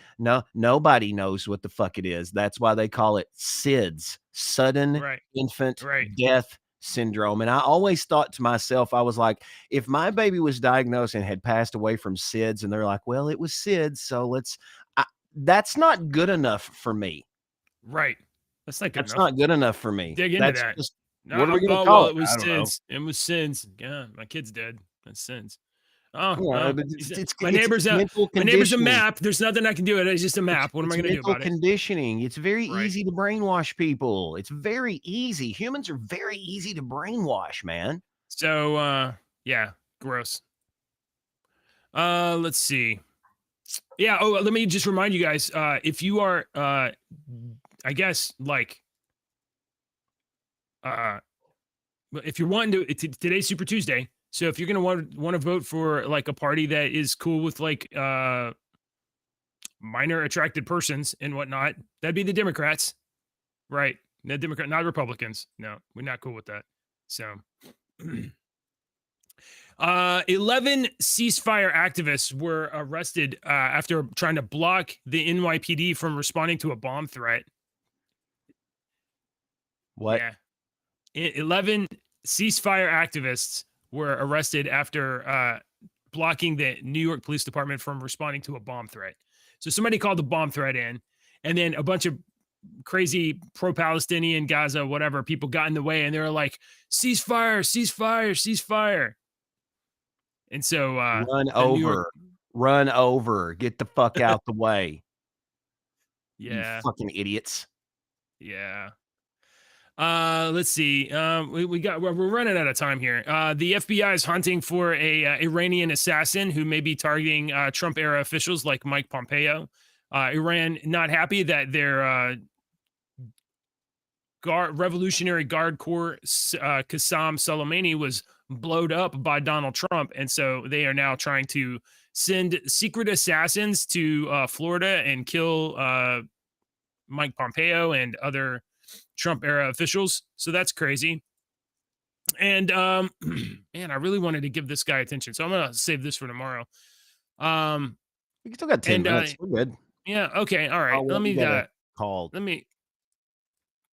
nobody knows what the fuck it is. That's why they call it SIDS, sudden infant death syndrome. And I always thought to myself, I was like, if my baby was diagnosed and had passed away from SIDS, and they're like, well, it was SIDS, so that's not good enough for me. Right. That's not good enough for me. Dig into that. What are we going to call it? It was SIDS. It was SIDS. Yeah, my kid's dead. That's SIDS. Oh, my neighbor's a map. There's nothing I can do. It's just a map. What am I going to do about it? Conditioning. It's very easy to brainwash people. It's very easy. Humans are very easy to brainwash, man. So, yeah, gross. Let's see. Yeah. Oh, let me just remind you guys. If you are, I guess, like, if you're wanting to, today's Super Tuesday. So if you're going to want to vote for like a party that is cool with like minor attracted persons and whatnot, that'd be the Democrats, right? The Democrat, not Republicans. No, we're not cool with that. So 11 ceasefire activists were arrested after trying to block the NYPD from responding to a bomb threat. What? Yeah. 11 ceasefire activists were arrested after blocking the New York Police Department from responding to a bomb threat. So somebody called the bomb threat in, and then a bunch of crazy pro-Palestinian Gaza, whatever, people got in the way and they were like, ceasefire, ceasefire, ceasefire. And so run over, get the fuck out the way. Yeah. You fucking idiots. Yeah. Let's see. We're running out of time here. The FBI is hunting for a Iranian assassin who may be targeting Trump era officials like Mike Pompeo. Iran not happy that their Revolutionary Guard Corps Qassam Soleimani was blowed up by Donald Trump, and so they are now trying to send secret assassins to Florida and kill Mike Pompeo and other Trump era officials. So that's crazy. And man, I really wanted to give this guy attention, so I'm gonna save this for tomorrow. We still got 10 minutes. We're good. Yeah. Okay. All right. Let me called.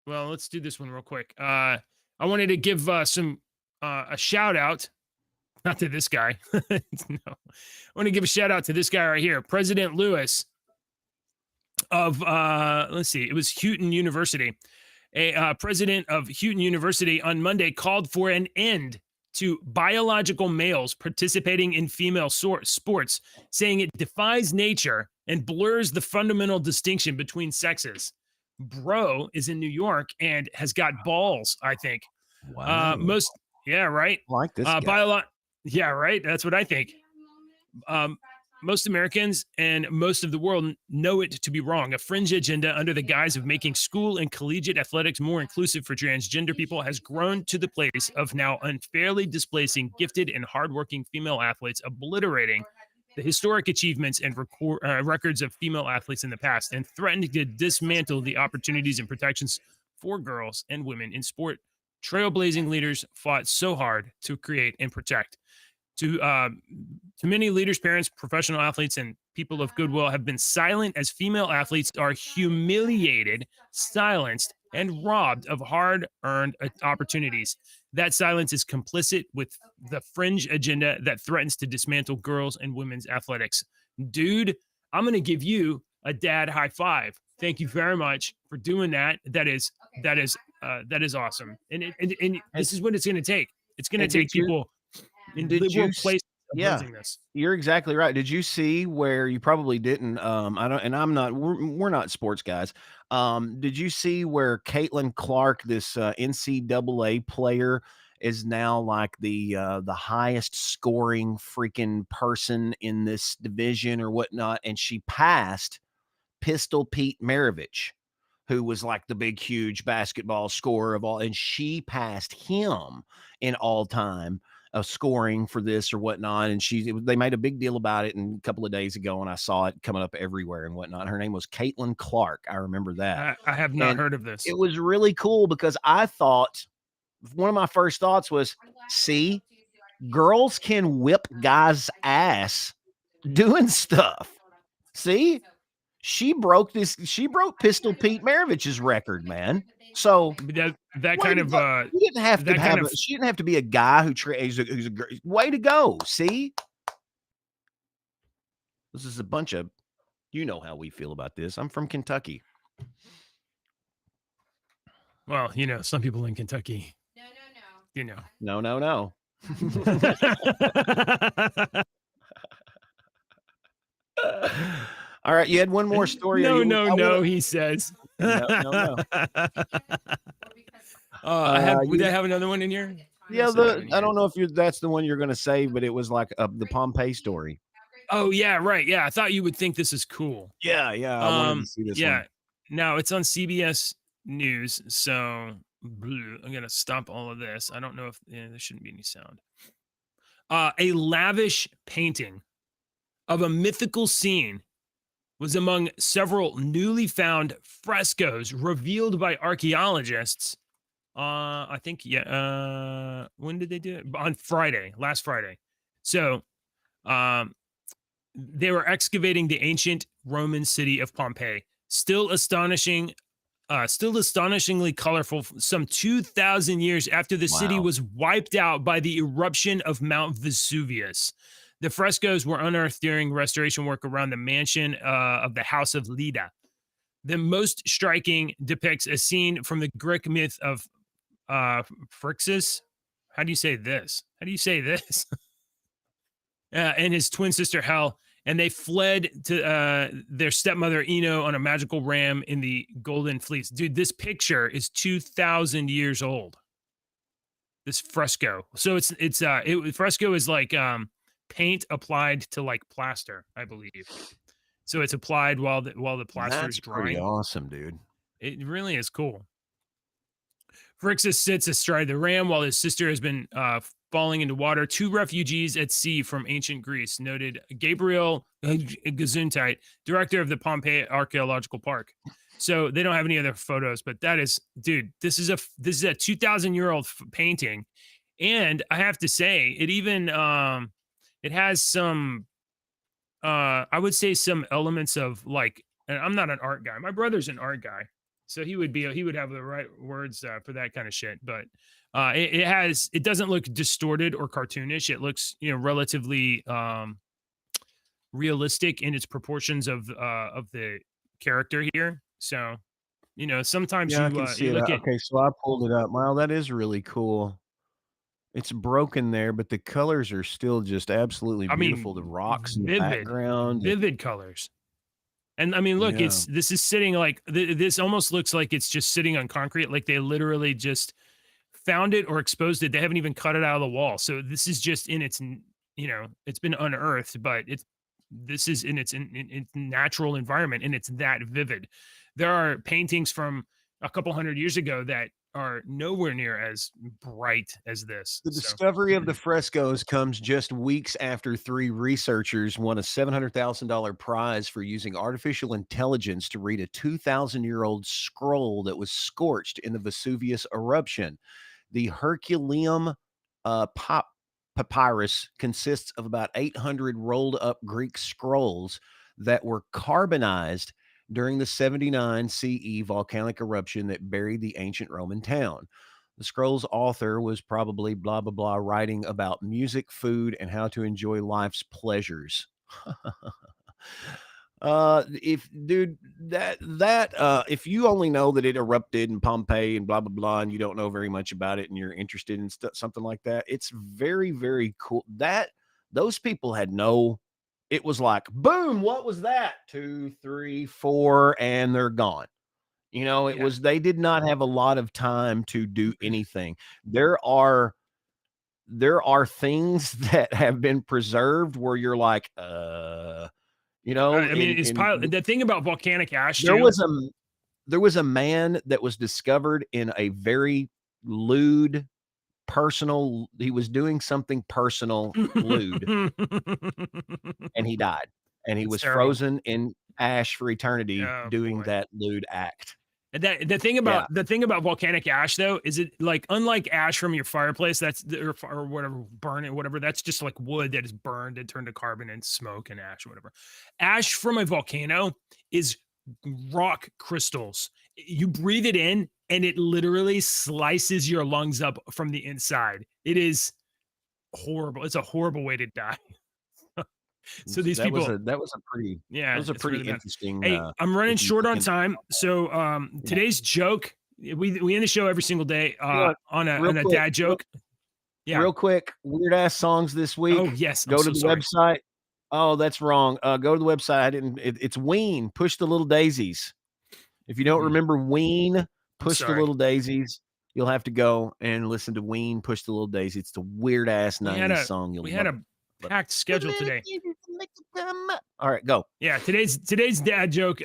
Well, let's do this one real quick. I wanted to give a shout out, not to this guy. No, I want to give a shout out to this guy right here, President Lewis of let's see, it was Houghton University. A president of Houghton University on Monday called for an end to biological males participating in female sports, saying it defies nature and blurs the fundamental distinction between sexes. Bro is in New York and has got balls, I think. Wow. Yeah, right. I like this guy. Yeah, right. That's what I think. Most Americans and most of the world know it to be wrong. A fringe agenda under the guise of making school and collegiate athletics more inclusive for transgender people has grown to the place of now unfairly displacing gifted and hardworking female athletes, obliterating the historic achievements and records of female athletes in the past, and threatening to dismantle the opportunities and protections for girls and women in sport. Trailblazing leaders fought so hard to create and protect. To many leaders, parents, professional athletes, and people of goodwill have been silent as female athletes are humiliated, silenced, and robbed of hard-earned opportunities. That silence is complicit with the fringe agenda that threatens to dismantle girls' and women's athletics. Dude, I'm going to give you a dad high five. Thank you very much for doing that. That is awesome. And this is what it's going to take. It's going to take people in liberal places opposing this. You're exactly right. Did you see where you probably didn't? We're not sports guys. Did you see where Caitlin Clark, this NCAA player, is now like the highest scoring freaking person in this division or whatnot, and she passed Pistol Pete Maravich, who was like the big, huge basketball scorer of all, and she passed him in all time scoring for this or whatnot. And they made a big deal about it a couple of days ago, and I saw it coming up everywhere and whatnot. Her name was Caitlin Clark. I remember that. I have not heard of this. It was really cool because I thought, one of my first thoughts was, see, girls can whip guys' ass doing stuff. See, she broke Pistol Pete Maravich's record, man. So that kind of she didn't have to be a guy who's a way to go. See, this is a bunch of, you know how we feel about this. I'm from Kentucky. Well, some people in Kentucky. No. All right, you had one more story. No, he says. No. Would I have another one in here? Yeah, I don't know if that's the one you're going to say, but it was like the Pompeii story. Oh yeah, right. Yeah, I thought you would think this is cool. Yeah. I wanted to see this one. Now it's on CBS News, so I'm going to stop all of this. I don't know if there shouldn't be any sound. A lavish painting of a mythical scene was among several newly found frescoes revealed by archaeologists. I think, when did they do it? On last Friday. So they were excavating the ancient Roman city of Pompeii, still astonishingly colorful some 2,000 years after the city was wiped out by the eruption of Mount Vesuvius. The frescoes were unearthed during restoration work around the mansion of the House of Leda. The most striking depicts a scene from the Greek myth of Phrixus. How do you say this? And his twin sister Hel, and they fled to their stepmother Ino on a magical ram in the Golden Fleece. Dude, this picture is 2,000 years old. This fresco. So fresco is like paint applied to like plaster, I believe. So it's applied while the plaster is drying. Pretty awesome, dude. It really is cool. Phrixus sits astride the ram while his sister has been falling into water. 2 refugees at sea from ancient Greece, noted Gabriel Gesundheit, director of the Pompeii Archaeological Park. So they don't have any other photos, but that is, dude, this is a 2,000-year-old painting, and I have to say, it even it has some, I would say some elements of like, and I'm not an art guy. My brother's an art guy, so he would have the right words for that kind of shit, but. It doesn't look distorted or cartoonish. It looks, relatively realistic in its proportions of the character here. So, sometimes I can see you look it. at. Okay, so I pulled it up. Wow, that is really cool. It's broken there, but the colors are still just absolutely beautiful. The rocks in the background, vivid colors. And I mean, look, this is sitting like this almost looks like it's just sitting on concrete. Like they literally just found it or exposed it. They haven't even cut it out of the wall. So this is just in its, it's been unearthed, but this is in its natural environment, and it's that vivid. There are paintings from a couple hundred years ago that are nowhere near as bright as this. The discovery of the frescoes comes just weeks after 3 researchers won a $700,000 prize for using artificial intelligence to read a 2,000-year-old scroll that was scorched in the Vesuvius eruption. The Herculaneum papyrus consists of about 800 rolled up Greek scrolls that were carbonized during the 79 CE volcanic eruption that buried the ancient Roman town. The scroll's author was probably blah, blah, blah, writing about music, food, and how to enjoy life's pleasures. If you only know that it erupted in Pompeii and blah blah blah, and you don't know very much about it, and you're interested in something like that, it's very, very cool. That those people had it was like boom, what was that? 2, 3, 4, and they're gone. They did not have a lot of time to do anything. There are things that have been preserved where you're like, the thing about volcanic ash. There was a man that was discovered in a very lewd, personal. He was doing something personal, lewd, and he died. And he was frozen in ash for eternity doing that lewd act. And the thing about volcanic ash, though, is it like unlike ash from your fireplace, or whatever, burn it, whatever, that's just like wood that is burned and turned to carbon and smoke and ash, whatever. Ash from a volcano is rock crystals. You breathe it in and it literally slices your lungs up from the inside. It is horrible. It's a horrible way to die. So these people, that was a pretty really interesting. Hey, I'm running short on time, so today's joke, we end the show every single day on a dad joke. Real quick, weird ass songs this week. Oh yes, go to the website. Oh, that's wrong. Go to the website. It's Ween. Push the Little Daisies. If you don't remember Ween, Push the Little Daisies, you'll have to go and listen to Ween. Push the Little Daisies. It's the weird ass 90s song. We had a packed schedule today. All right, go. Yeah, today's dad joke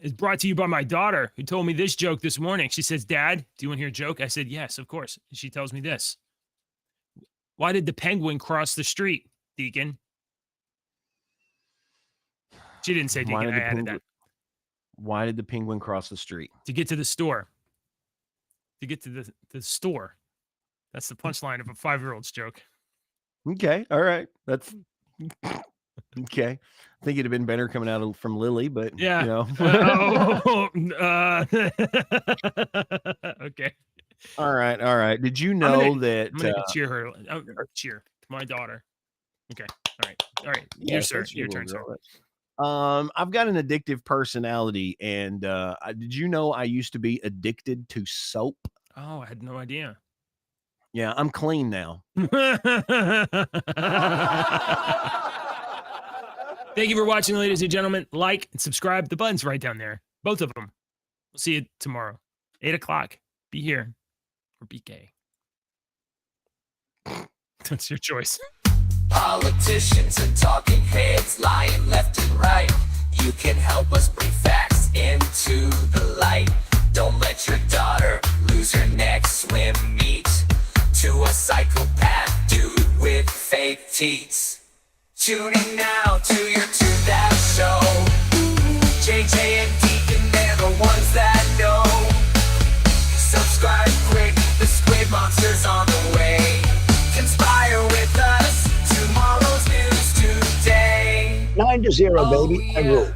is brought to you by my daughter, who told me this joke this morning. She says, "Dad, do you want to hear a joke?" I said, "Yes, of course." She tells me this: "Why did the penguin cross the street, Deacon?" She didn't say Deacon. I added that. Why did the penguin cross the street? To get to the store. To get to the store. That's the punchline of a 5-year-old's joke. Okay, all right. That's okay. I think it'd have been better coming out from Lily, but yeah, okay. All right. Did you know that I'm gonna cheer her? Cheer to my daughter. Okay. All right. Yeah, Your turn, sir. I've got an addictive personality, and did you know I used to be addicted to soap? Oh, I had no idea. Yeah, I'm clean now. Thank you for watching, ladies and gentlemen. Like and subscribe. The button's right down there. Both of them. We'll see you tomorrow. 8 o'clock. Be here or be gay. That's your choice. Politicians and talking heads lying left and right. You can help us bring facts into the light. Don't let your daughter lose her next swim meet to a psychopath dude with fake teats. Tune in now to your Tune That Show. JJ and Deacon, they're the ones that know. Subscribe quick, the squid monster's on the way. Conspire with us, tomorrow's news today. 9-0, baby. I rule.